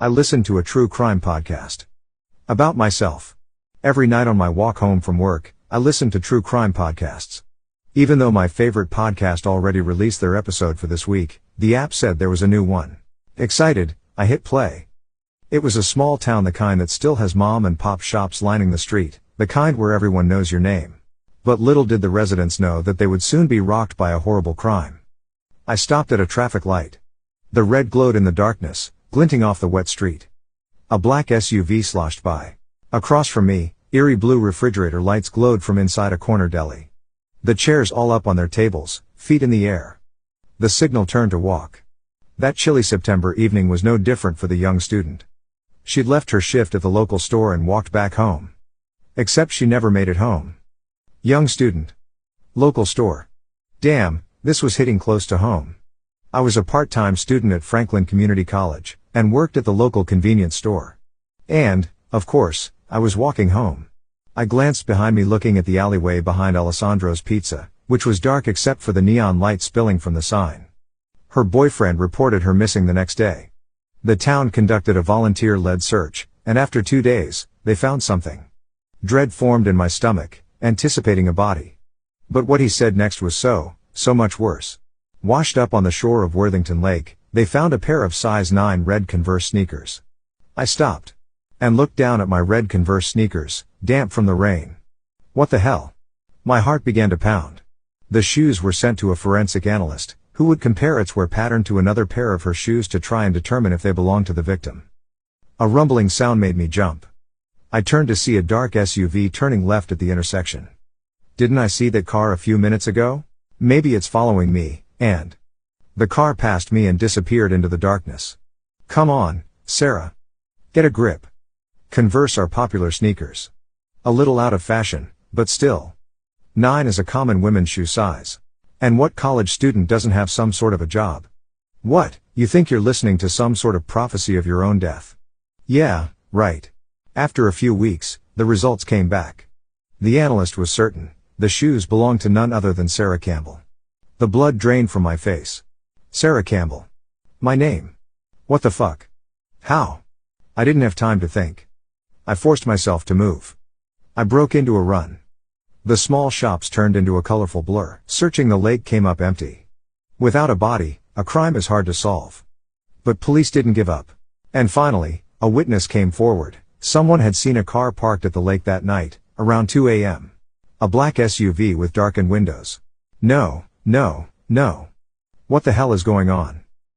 I listen to a true crime podcast. About myself. Every night on my walk home from work, I listen to true crime podcasts. Even though my favorite podcast already released their episode for this week, the app said there was a new one. Excited, I hit play. It was a small town, the kind that still has mom and pop shops lining the street, the kind where everyone knows your name. But little did the residents know that they would soon be rocked by a horrible crime. I stopped at a traffic light. The red glowed in the darkness, glinting off the wet street. A black SUV sloshed by. Across from me, eerie blue refrigerator lights glowed from inside a corner deli. The chairs all up on their tables, feet in the air. The signal turned to walk. That chilly September evening was no different for the young student. She'd left her shift at the local store and walked back home. Except she never made it home. Young student. Local store. Damn, this was hitting close to home. I was a part-time student at Franklin Community College, and worked at the local convenience store. And, of course, I was walking home. I glanced behind me, looking at the alleyway behind Alessandro's Pizza, which was dark except for the neon light spilling from the sign. Her boyfriend reported her missing the next day. The town conducted a volunteer-led search, and after 2 days, they found something. Dread formed in my stomach, anticipating a body. But what he said next was so much worse. Washed up on the shore of Worthington Lake, they found a pair of size 9 red Converse sneakers. I stopped. And looked down at my red Converse sneakers, damp from the rain. What the hell? My heart began to pound. The shoes were sent to a forensic analyst, who would compare its wear pattern to another pair of her shoes to try and determine if they belonged to the victim. A rumbling sound made me jump. I turned to see a dark SUV turning left at the intersection. Didn't I see that car a few minutes ago? Maybe it's following me. And the car passed me and disappeared into the darkness. Come on, Sarah. Get a grip. Converse are popular sneakers. A little out of fashion, but still. 9 is a common women's shoe size. And what college student doesn't have some sort of a job? What, you think you're listening to some sort of prophecy of your own death? Yeah, right. After a few weeks, the results came back. The analyst was certain, the shoes belonged to none other than Sarah Campbell. The blood drained from my face. Sarah Campbell. My name. What the fuck? How? I didn't have time to think. I forced myself to move. I broke into a run. The small shops turned into a colorful blur. Searching the lake came up empty. Without a body, a crime is hard to solve. But police didn't give up. And finally, a witness came forward. Someone had seen a car parked at the lake that night, around 2 a.m. A black SUV with darkened windows. No. What the hell is going on?